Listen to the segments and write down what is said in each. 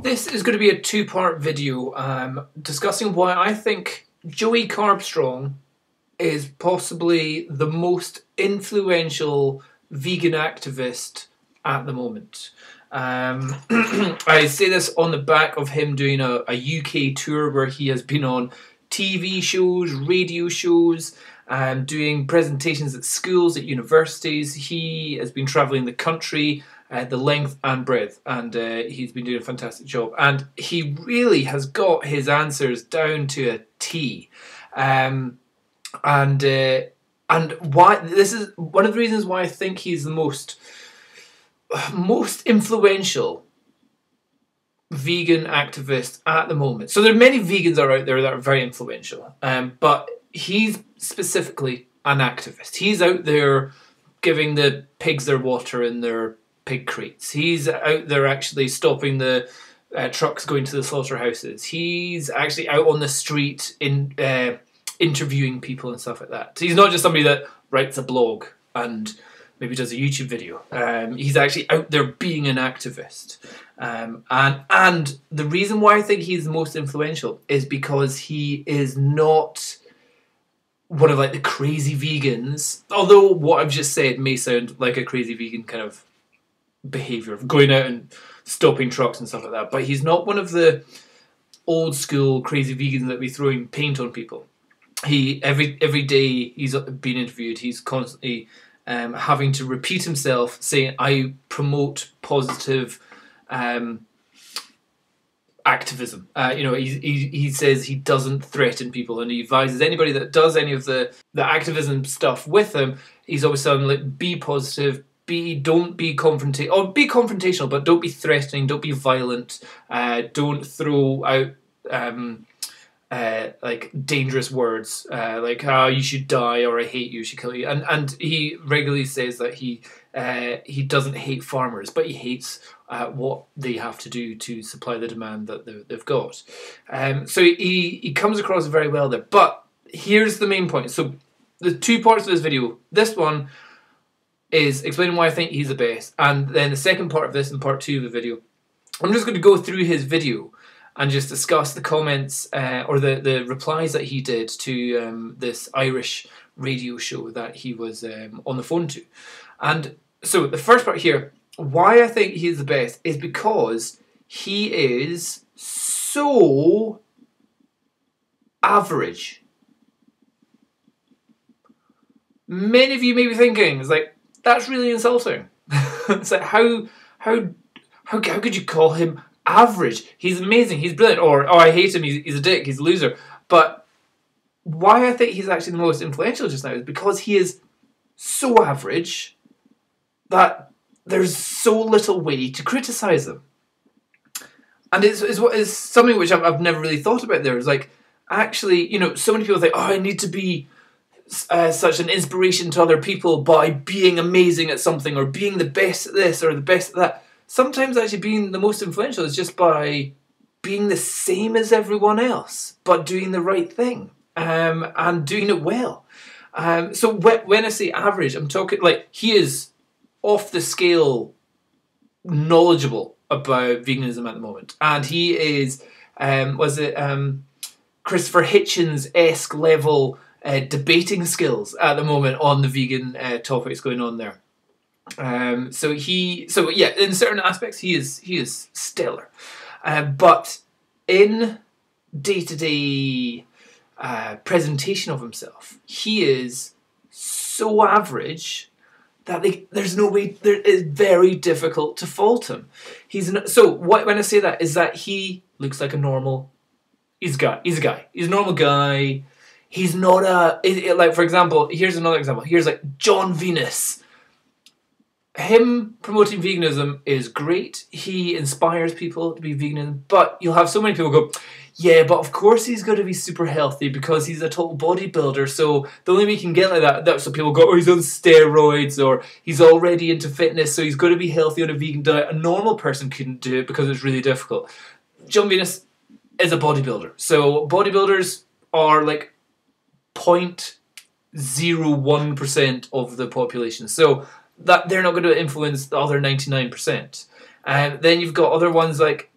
This is going to be a two-part video discussing why I think Joey Carbstrong is possibly the most influential vegan activist at the moment. I say this on the back of him doing a UK tour where he has been on TV shows, radio shows, doing presentations at schools, at universities. He has been travelling the country, the length and breadth, and he's been doing a fantastic job. And he really has got his answers down to a T. And why this is one of the reasons why I think he's the most influential vegan activist at the moment. So there are many vegans out there that are very influential, but he's specifically an activist. He's out there giving the pigs their water in their pig crates. He's out there actually stopping the trucks going to the slaughterhouses. He's actually out on the street in interviewing people and stuff like that. So he's not just somebody that writes a blog and maybe does a YouTube video. He's actually out there being an activist. And the reason why I think he's the most influential is because he is not one of like the crazy vegans, although what I've just said may sound like a crazy vegan kind of behaviour of going out and stopping trucks and stuff like that, but he's not one of the old school crazy vegans that be throwing paint on people. He every day he's being interviewed, he's constantly having to repeat himself, saying, I promote positive activism. He says he doesn't threaten people, and he advises anybody that does any of the activism stuff with him, he's always saying, like, be positive, don't be confrontational, but don't be threatening, don't be violent, don't throw out like dangerous words, like you should die, or I hate you, should kill you. And he regularly says that he doesn't hate farmers, but he hates what they have to do to supply the demand that they've got. So he comes across very well there. But here's the main point. So the two parts of this video. This one is explaining why I think he's the best, and then the second part of this, in part two of the video, I'm just going to go through his video and just discuss the comments or the replies that he did to this Irish radio show that he was on the phone to. And so the first part here, why I think he's the best is because he is so average. Many of you may be thinking, it's like, that's really insulting. It's like, how could you call him average? He's amazing, he's brilliant, or oh, I hate him, he's a dick, he's a loser. But why I think he's actually the most influential just now is because he is so average that there's so little way to criticise him. And it's something which I've never really thought about there. It's like, actually, so many people think, oh, I need to be such an inspiration to other people by being amazing at something, or being the best at this or the best at that. Sometimes actually being the most influential is just by being the same as everyone else, but doing the right thing, and doing it well. So when I say average, I'm talking like he is off the scale knowledgeable about veganism at the moment, and he is Christopher Hitchens-esque level debating skills at the moment on the vegan topics going on there. So yeah, in certain aspects he is stellar, but in day-to-day presentation of himself, he is so average that there's no way. It's very difficult to fault him. When I say that is that he looks like a normal. He's a guy. He's a normal guy. He's not like, for example, here's another example. Here's like John Venus. Him promoting veganism is great. He inspires people to be vegan, but you'll have so many people go, yeah, but of course he's going to be super healthy because he's a total bodybuilder, so the only way he can get like that so people go, oh, he's on steroids, or he's already into fitness, so he's going to be healthy on a vegan diet. A normal person couldn't do it because it's really difficult. John Venus is a bodybuilder, so bodybuilders are like 0.01% of the population, so that they're not going to influence the other 99%. And then you've got other ones like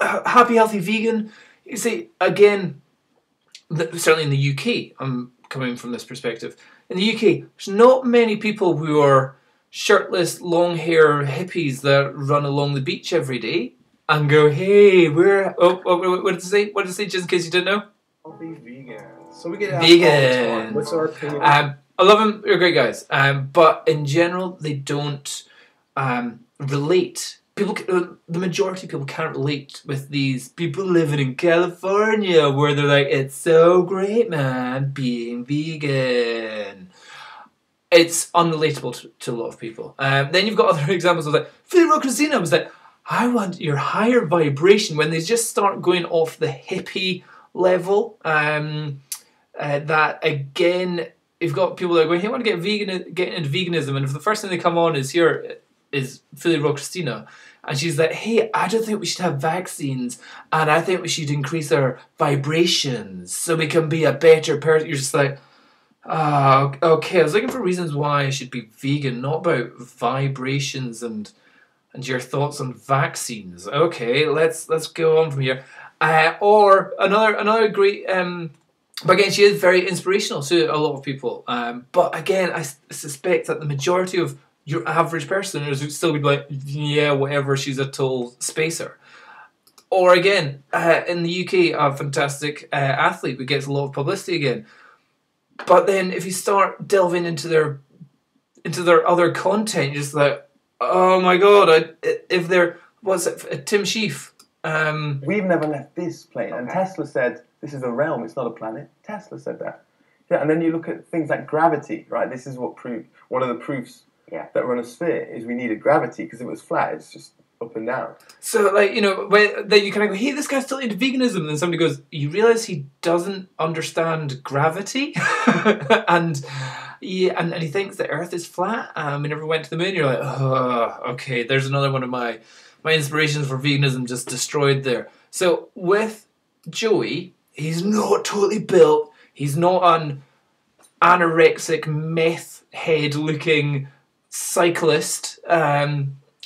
happy, healthy vegan. You see, again, certainly in the UK, I'm coming from this perspective. In the UK, there's not many people who are shirtless, long hair hippies that run along the beach every day and go, "Hey, we're what did it say? What did it say? Just in case you didn't know." I'll be vegan. So we get asked Vegans. all the time. What's our opinion? I love them. They're great guys. But in general, they don't relate. People, the majority of people can't relate with these people living in California, where they're like, "It's so great, man, being vegan." It's unrelatable to a lot of people. Then you've got other examples of like Phil Christina was like, "I want your higher vibration," when they just start going off the hippie level. That again, you've got people that are going, "Hey, I want to get into veganism," and if the first thing they come on is Philly Raw Christina, and she's like, "Hey, I don't think we should have vaccines, and I think we should increase our vibrations so we can be a better person." You're just like, "Ah, okay. I was looking for reasons why I should be vegan, not about vibrations and your thoughts on vaccines." Okay, let's go on from here. Or another great. But again, she is very inspirational to a lot of people. But again, I suspect that the majority of your average person is still be like, "Yeah, whatever, she's a total spacer." Or again, in the UK, a fantastic athlete who gets a lot of publicity again. But then if you start delving into their other content, you're just like, "Oh my god, if they're, what's it, Tim Sheaf." We've never left this plane. And Tesla said, this is a realm, it's not a planet. Tesla said that. Yeah, and then you look at things like gravity, right? This is what one of the proofs that we're on a sphere is we needed gravity, because if it was flat, it's just up and down. So, like, then you kind of go, "Hey, this guy's still into veganism," and then somebody goes, "You realise he doesn't understand gravity?" and he thinks the Earth is flat. We never went to the moon. You're like, "Oh, okay, there's another one of my inspirations for veganism just destroyed there." So with Joey, he's not totally built. He's not an anorexic meth head looking cyclist,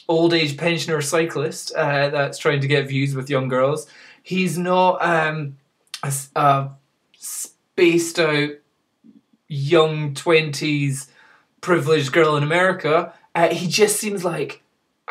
old age pensioner cyclist that's trying to get views with young girls. He's not a spaced out young 20s privileged girl in America. He just seems like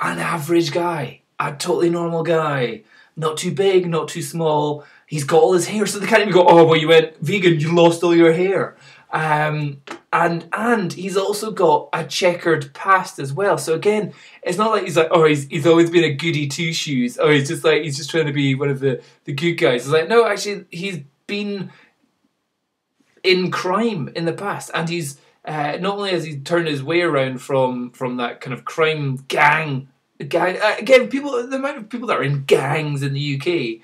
an average guy, a totally normal guy, not too big, not too small. He's got all his hair, so they can't even go, "Oh, well, you went vegan, you lost all your hair." And he's also got a checkered past as well. So again, it's not like he's like, "Oh, he's always been a goody two shoes." Oh, he's just trying to be one of the good guys. It's like, no, actually, he's been in crime in the past, and he's not only has he turned his way around from that kind of crime gang. Again, the amount of people that are in gangs in the UK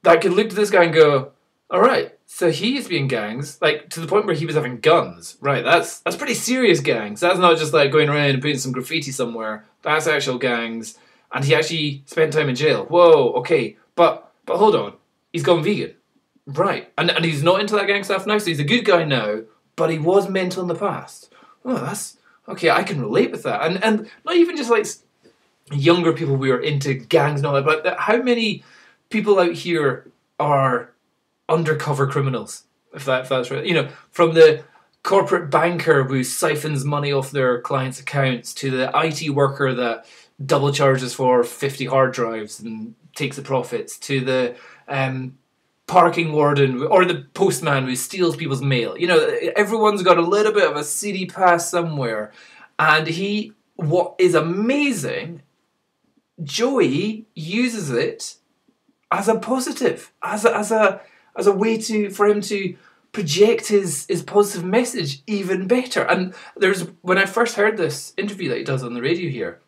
that could look to this guy and go, "All right, so he used to be in gangs, like to the point where he was having guns. Right, that's pretty serious gangs. That's not just like going around and putting some graffiti somewhere. That's actual gangs. And he actually spent time in jail. Whoa, okay, but hold on, he's gone vegan, right? And he's not into that gang stuff now. So he's a good guy now, but he was mental in the past. Oh, that's okay. I can relate with that. And not even just like younger people who are into gangs and all that, but how many people out here are undercover criminals, if that's right. From the corporate banker who siphons money off their clients' accounts to the IT worker that double charges for 50 hard drives and takes the profits, to the parking warden or the postman who steals people's mail. Everyone's got a little bit of a seedy past somewhere. And what is amazing, Joey uses it as a positive, as a way for him to project his positive message even better. And when I first heard this interview that he does on the radio here,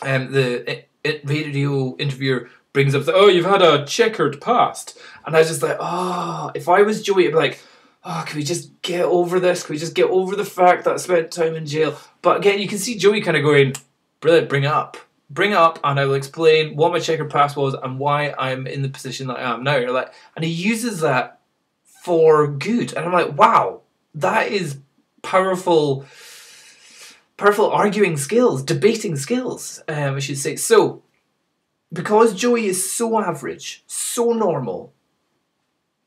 the radio interviewer brings up you've had a checkered past, and I was just like, oh, if I was Joey, I'd be like, oh, can we just get over this? Can we just get over the fact that I spent time in jail? But again, you can see Joey kind of going, brilliant, bring it up, and I will explain what my checkered past was and why I'm in the position that I am now. You're like, and he uses that for good, and I'm like, wow, that is powerful arguing skills, debating skills, I should say. So because Joey is so average, so normal,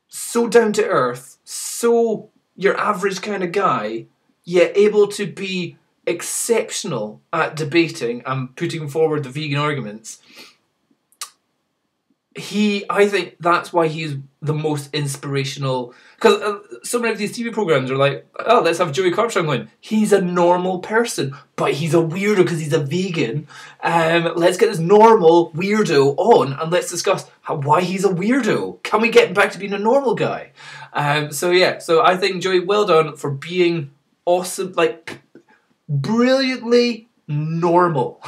so down to earth, so your average kind of guy, yet able to be exceptional at debating and putting forward the vegan arguments, I think that's why he's the most inspirational. Because so many of these TV programs are like, oh, let's have Joey Carbstrong on. He's a normal person, but he's a weirdo because he's a vegan. Let's get this normal weirdo on and let's discuss why he's a weirdo. Can we get him back to being a normal guy? So I think Joey, well done for being awesome, like brilliantly normal,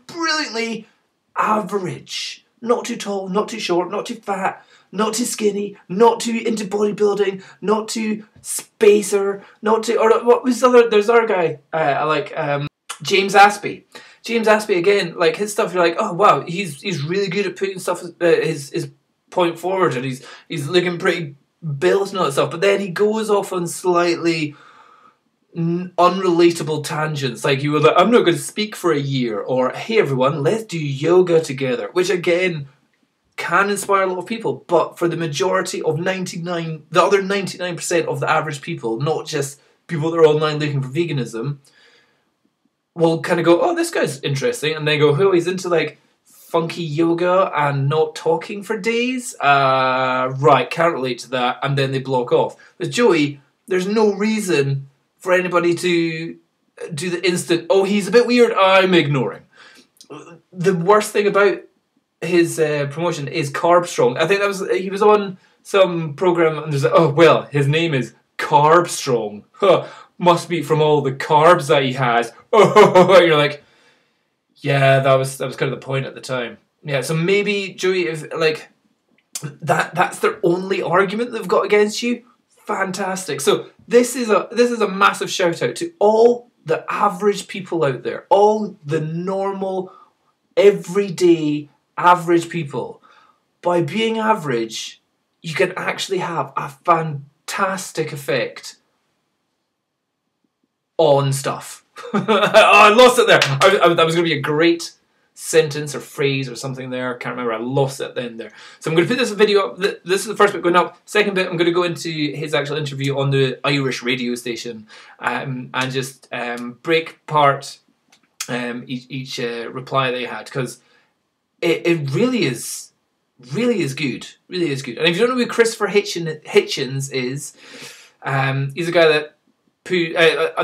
brilliantly average. Not too tall, not too short, not too fat, not too skinny, not too into bodybuilding, not too spacer, not too... Or what was the other... There's another guy I like, James Aspey. James Aspey, again, like his stuff, you're like, oh wow, he's really good at putting stuff, his point forward, and he's looking pretty built and all that stuff, but then he goes off on slightly unrelatable tangents, like you were like, I'm not going to speak for a year, or hey everyone, let's do yoga together, which again can inspire a lot of people, but for the majority of the other 99% of the average people, not just people that are online looking for veganism, will kind of go, oh, this guy's interesting, and they go, oh, he's into like funky yoga and not talking for days, right, can't relate to that, and then they block off. With Joey, there's no reason for anybody to do the instant, oh, he's a bit weird, I'm ignoring. The worst thing about his promotion is Carbstrong. I think he was on some program and there's like, oh, well, his name is Carbstrong. Huh, must be from all the carbs that he has. Oh, you're like, yeah, that was kind of the point at the time. Yeah, so maybe Joey, if like that's their only argument they've got against you. Fantastic. So this is a massive shout out to all the average people out there, all the normal, everyday average people. By being average, you can actually have a fantastic effect on stuff. Oh, I lost it there. That was going to be a great sentence or phrase or something there. I can't remember. I lost it then there. So I'm going to put this video up. This is the first bit going up. Second bit, I'm going to go into his actual interview on the Irish radio station and just break apart each reply they had, because it really is good. Really is good. And if you don't know who Christopher Hitchens is, he's a guy that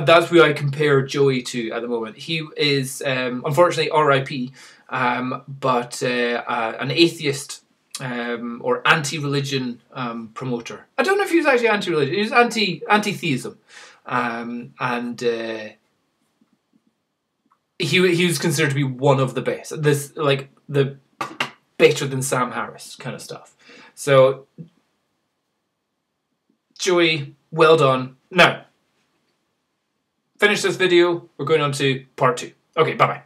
that's who I compare Joey to at the moment. He is, unfortunately, R.I.P., but an atheist or anti-religion promoter. I don't know if he was actually anti-religion. He was anti-theism, and he was considered to be one of the best. This like the better than Sam Harris kind of stuff. So Joey, well done. Now, finish this video, we're going on to part 2. Okay, bye-bye.